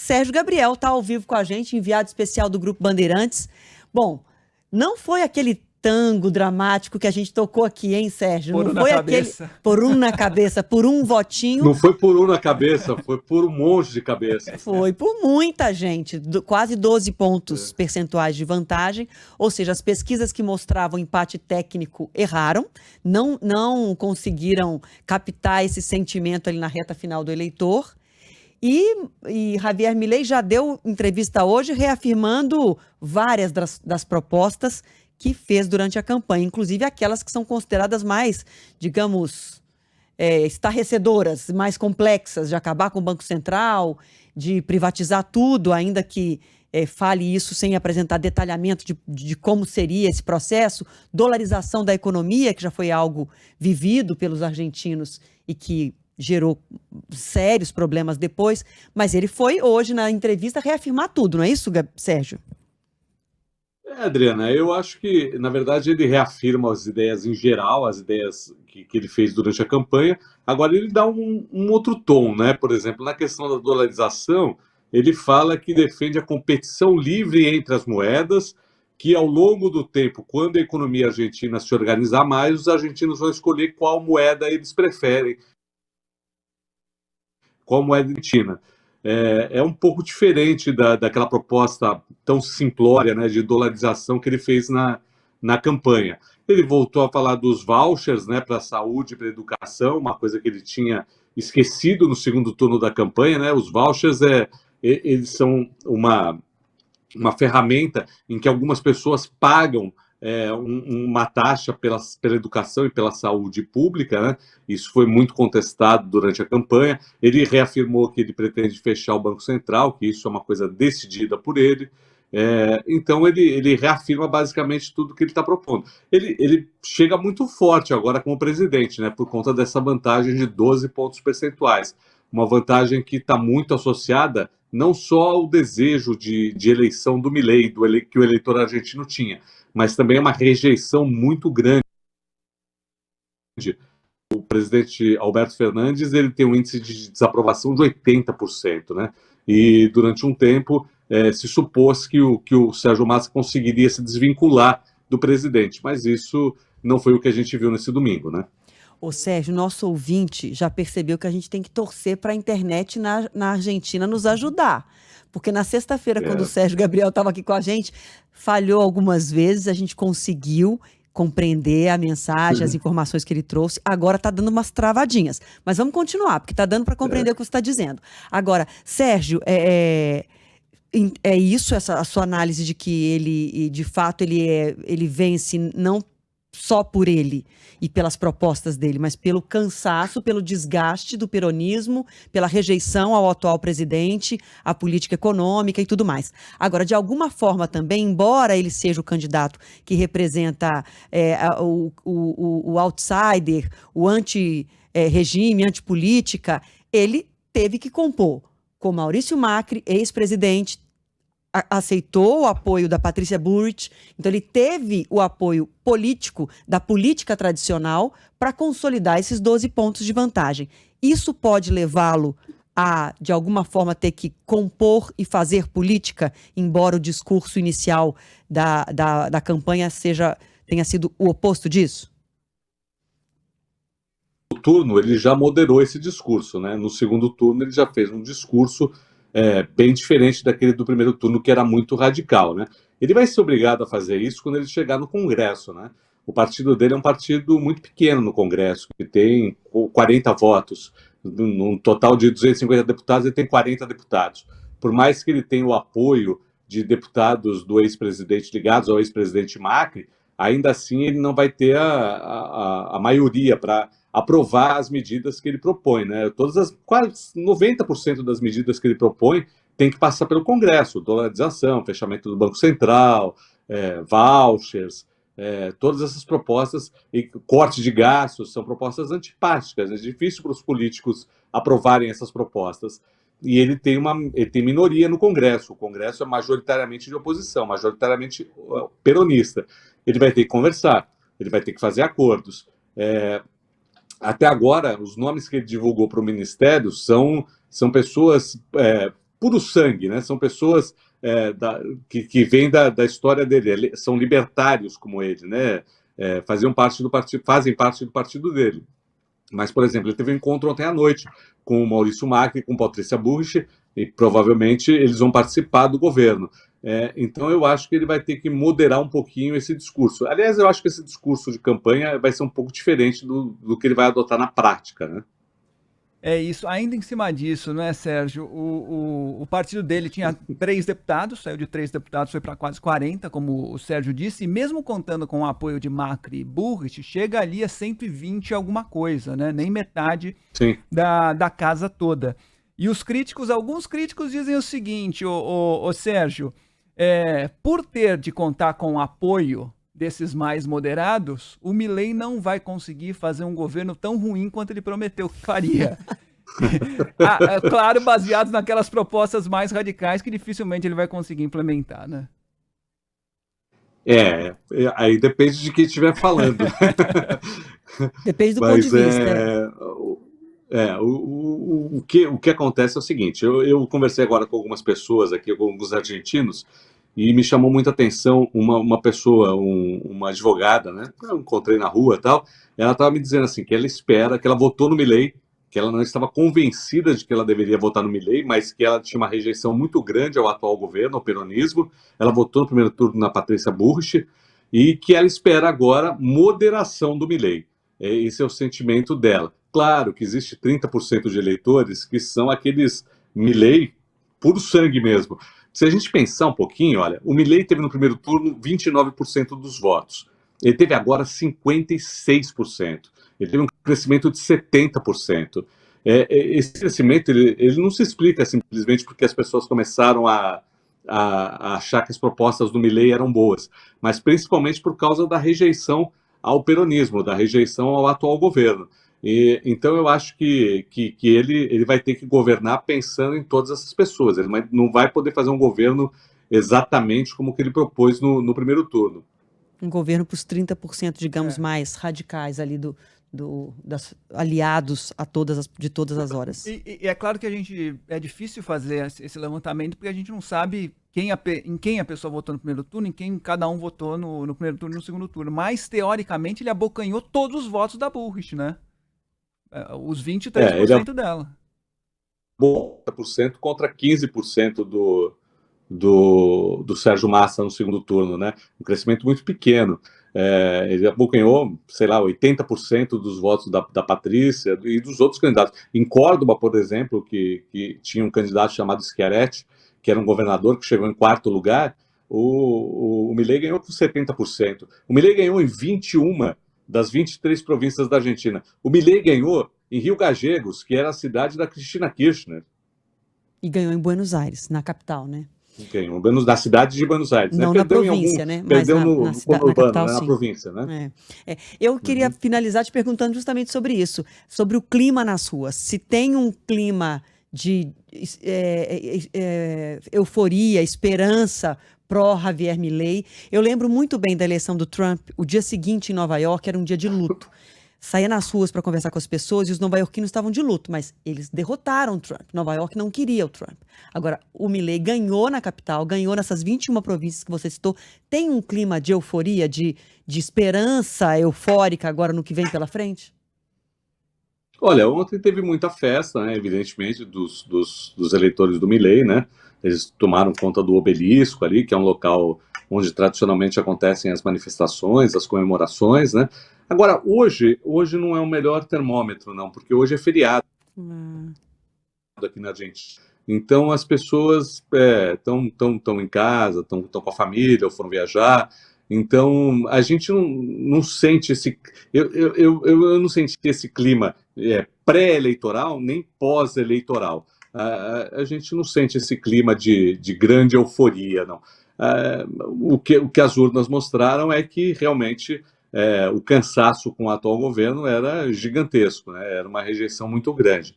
Sérgio Gabriel está ao vivo com a gente, enviado especial do Grupo Bandeirantes. Bom, não foi aquele tango dramático que a gente tocou aqui, hein, Sérgio? Por Não um na foi cabeça. por um na cabeça, por um votinho. Não foi por um na cabeça, foi por um monte de cabeça. Foi por muita gente, quase 12 pontos percentuais de vantagem, ou seja, as pesquisas que mostravam empate técnico erraram, não conseguiram captar esse sentimento ali na reta final do eleitor. E Javier Milei já deu entrevista hoje reafirmando várias das propostas que fez durante a campanha, inclusive aquelas que são consideradas mais, digamos, estarrecedoras, mais complexas, de acabar com o Banco Central, de privatizar tudo, ainda que fale isso sem apresentar detalhamento de como seria esse processo, dolarização da economia, que já foi algo vivido pelos argentinos e que gerou sérios problemas depois, mas ele foi hoje na entrevista reafirmar tudo, não é isso, Sérgio? Adriana, eu acho que, na verdade, ele reafirma as ideias em geral, as ideias que ele fez durante a campanha. Agora, ele dá um outro tom, né? Por exemplo, na questão da dolarização, ele fala que defende a competição livre entre as moedas, que ao longo do tempo, quando a economia argentina se organizar mais, os argentinos vão escolher qual moeda eles preferem, qual moeda argentina. É um pouco diferente daquela proposta tão simplória, né, de dolarização que ele fez na campanha. Ele voltou a falar dos vouchers, né, para a saúde e para a educação, uma coisa que ele tinha esquecido no segundo turno da campanha, né? Os vouchers eles são uma ferramenta em que algumas pessoas pagam uma taxa pela educação e pela saúde pública, né? Isso foi muito contestado durante a campanha. Ele reafirmou que ele pretende fechar o Banco Central, que isso é uma coisa decidida por ele. Então, ele reafirma basicamente tudo que ele está propondo. Ele chega muito forte agora como presidente, né? Por conta dessa vantagem de 12 pontos percentuais. Uma vantagem que está muito associada não só ao desejo de eleição do Milei, que o eleitor argentino tinha, mas também é uma rejeição muito grande. O presidente Alberto Fernandes ele tem um índice de desaprovação de 80%, né? E durante um tempo se supôs que o Sérgio Massa conseguiria se desvincular do presidente, mas isso não foi o que a gente viu nesse domingo, né? Ô Sérgio, nosso ouvinte já percebeu que a gente tem que torcer para a internet na Argentina nos ajudar. Porque na sexta-feira, quando o Sérgio Gabriel estava aqui com a gente, falhou algumas vezes, a gente conseguiu compreender a mensagem, as informações que ele trouxe. Agora está dando umas travadinhas. Mas vamos continuar, porque está dando para compreender o que você está dizendo. Agora, Sérgio, é isso, a sua análise de que ele, de fato, ele vence não só por ele e pelas propostas dele, mas pelo cansaço, pelo desgaste do peronismo, pela rejeição ao atual presidente, à política econômica e tudo mais. Agora, de alguma forma também, embora ele seja o candidato que representa o outsider, o anti-regime, antipolítica, ele teve que compor com Maurício Macri, ex-presidente, aceitou o apoio da Patrícia Bullrich, então ele teve o apoio político da política tradicional para consolidar esses 12 pontos de vantagem. Isso pode levá-lo a, de alguma forma, ter que compor e fazer política, embora o discurso inicial da campanha tenha sido o oposto disso? No turno, ele já moderou esse discurso, né? No segundo turno, ele já fez um discurso bem diferente daquele do primeiro turno, que era muito radical, né? Ele vai ser obrigado a fazer isso quando ele chegar no Congresso, né? O partido dele é um partido muito pequeno no Congresso, que tem 40 votos. Num total de 250 deputados, ele tem 40 deputados. Por mais que ele tenha o apoio de deputados do ex-presidente ligados ao ex-presidente Macri, ainda assim ele não vai ter a maioria para aprovar as medidas que ele propõe, né? Quase 90% das medidas que ele propõe tem que passar pelo Congresso: dolarização, fechamento do Banco Central, vouchers, todas essas propostas, e corte de gastos, são propostas antipáticas. É difícil para os políticos aprovarem essas propostas. E ele tem minoria no Congresso. O Congresso é majoritariamente de oposição, majoritariamente peronista. Ele vai ter que conversar, ele vai ter que fazer acordos. Até agora, os nomes que ele divulgou para o Ministério são pessoas puro sangue, né? São pessoas que vêm da história dele, são libertários como ele, né? Fazem parte do partido dele. Mas, por exemplo, ele teve um encontro ontem à noite com o Maurício Macri, com Patrícia Bullrich, e provavelmente eles vão participar do governo. Então, eu acho que ele vai ter que moderar um pouquinho esse discurso. Aliás, eu acho que esse discurso de campanha vai ser um pouco diferente do que ele vai adotar na prática, né? É isso. Ainda em cima disso, né, Sérgio? O partido dele tinha 3 deputados, saiu de 3 deputados, foi para quase 40, como o Sérgio disse, e mesmo contando com o apoio de Macri e Bullrich, chega ali a 120 alguma coisa, né? Nem metade da casa toda. E os críticos, alguns críticos dizem o seguinte, ô Sérgio, por ter de contar com o apoio desses mais moderados, o Milei não vai conseguir fazer um governo tão ruim quanto ele prometeu que faria. Claro, baseados naquelas propostas mais radicais que dificilmente ele vai conseguir implementar, né? Aí depende de quem estiver falando. Depende do ponto de vista. O que acontece é o seguinte, eu conversei agora com algumas pessoas aqui, com alguns argentinos, e me chamou muita atenção uma pessoa, uma advogada, né? Eu encontrei na rua e tal. Ela estava me dizendo assim, que ela espera, que ela votou no Milei, que ela não estava convencida de que ela deveria votar no Milei, mas que ela tinha uma rejeição muito grande ao atual governo, ao peronismo. Ela votou no primeiro turno na Patrícia Bullrich e que ela espera agora moderação do Milei. Esse é o sentimento dela. Claro que existe 30% de eleitores que são aqueles Milei puro sangue mesmo. Se a gente pensar um pouquinho, olha, o Milei teve no primeiro turno 29% dos votos. Ele teve agora 56%. Ele teve um crescimento de 70%. Esse crescimento ele não se explica simplesmente porque as pessoas começaram a achar que as propostas do Milei eram boas, mas principalmente por causa da rejeição ao peronismo, da rejeição ao atual governo. Então eu acho que ele vai ter que governar pensando em todas essas pessoas. Ele não vai poder fazer um governo exatamente como que ele propôs no primeiro turno. Um governo para os 30%, digamos, mais radicais ali das aliados de todas as horas. E é claro que é difícil fazer esse levantamento porque a gente não sabe em quem a pessoa votou no primeiro turno, em quem cada um votou no primeiro turno e no segundo turno. Mas, teoricamente, ele abocanhou todos os votos da Bullrich, né? Os 23% dela. 30% contra 15% do Sérgio Massa no segundo turno, né? Um crescimento muito pequeno. Ele abocanhou, sei lá, 80% dos votos da Patrícia e dos outros candidatos. Em Córdoba, por exemplo, que tinha um candidato chamado Schiaretti, que era um governador que chegou em 4º lugar, o Milei ganhou por 70%. O Milei ganhou em 21 das 23 províncias da Argentina. O Milei ganhou em Rio Gallegos, que era a cidade da Cristina Kirchner. E ganhou em Buenos Aires, na capital, né? Ganhou na cidade de Buenos Aires. Não, né? na província, né? Perdeu na capital, na sim. província, né? Eu queria finalizar te perguntando justamente sobre isso, sobre o clima nas ruas. Se tem um clima de euforia, esperança pró-Javier Milei. Eu lembro muito bem da eleição do Trump. O dia seguinte em Nova York era um dia de luto. Saía nas ruas para conversar com as pessoas e os nova-iorquinos estavam de luto, mas eles derrotaram o Trump. Nova York não queria o Trump. Agora, o Milei ganhou na capital, ganhou nessas 21 províncias que você citou. Tem um clima de euforia, de esperança eufórica agora no que vem pela frente? Olha, ontem teve muita festa, né, evidentemente, dos eleitores do Milei, né? Eles tomaram conta do Obelisco ali, que é um local onde tradicionalmente acontecem as manifestações, as comemorações, né? Agora, hoje não é o melhor termômetro, não, porque hoje é feriado aqui na Argentina. Então, as pessoas estão em casa, estão com a família, ou foram viajar. Então, a gente não sente esse... Eu não senti esse clima pré-eleitoral, nem pós-eleitoral. A gente não sente esse clima de grande euforia, não. O que as urnas mostraram é que, realmente, o cansaço com o atual governo era gigantesco, né? Era uma rejeição muito grande.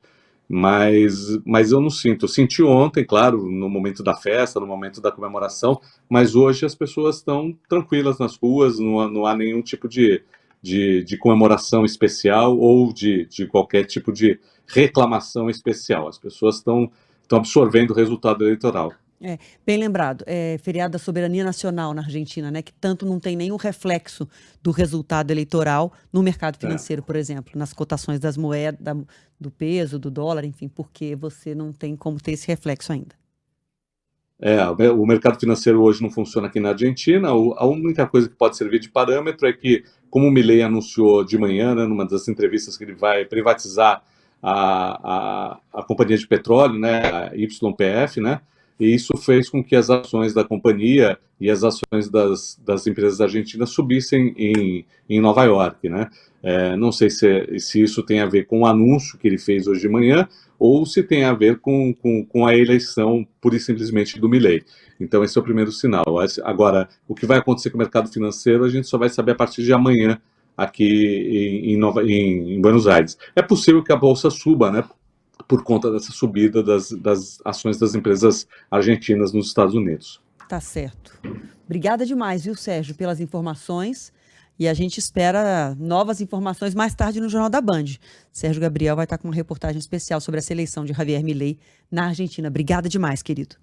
Mas eu não sinto. Eu senti ontem, claro, no momento da festa, no momento da comemoração, mas hoje as pessoas estão tranquilas nas ruas, não há nenhum tipo de comemoração especial ou de qualquer tipo de reclamação especial. As pessoas estão estão absorvendo o resultado eleitoral. Bem lembrado, feriado da soberania nacional na Argentina, né? Que tanto não tem nenhum reflexo do resultado eleitoral no mercado financeiro, por exemplo, nas cotações das moedas, do peso, do dólar, enfim, porque você não tem como ter esse reflexo ainda. O mercado financeiro hoje não funciona aqui na Argentina. A única coisa que pode servir de parâmetro é que, como o Milei anunciou de manhã, né, numa das entrevistas, que ele vai privatizar a companhia de petróleo, né, a YPF, né, e isso fez com que as ações da companhia e as ações das empresas argentinas subissem em Nova York, né? Não sei se isso tem a ver com o anúncio que ele fez hoje de manhã ou se tem a ver com a eleição, pura e simplesmente, do Milei. Então, esse é o primeiro sinal. Agora, o que vai acontecer com o mercado financeiro, a gente só vai saber a partir de amanhã aqui em Buenos Aires. É possível que a Bolsa suba, né? Por conta dessa subida das ações das empresas argentinas nos Estados Unidos. Tá certo. Obrigada demais, viu, Sérgio, pelas informações. E a gente espera novas informações mais tarde no Jornal da Band. Sérgio Gabriel vai estar com uma reportagem especial sobre essa eleição de Javier Milei na Argentina. Obrigada demais, querido.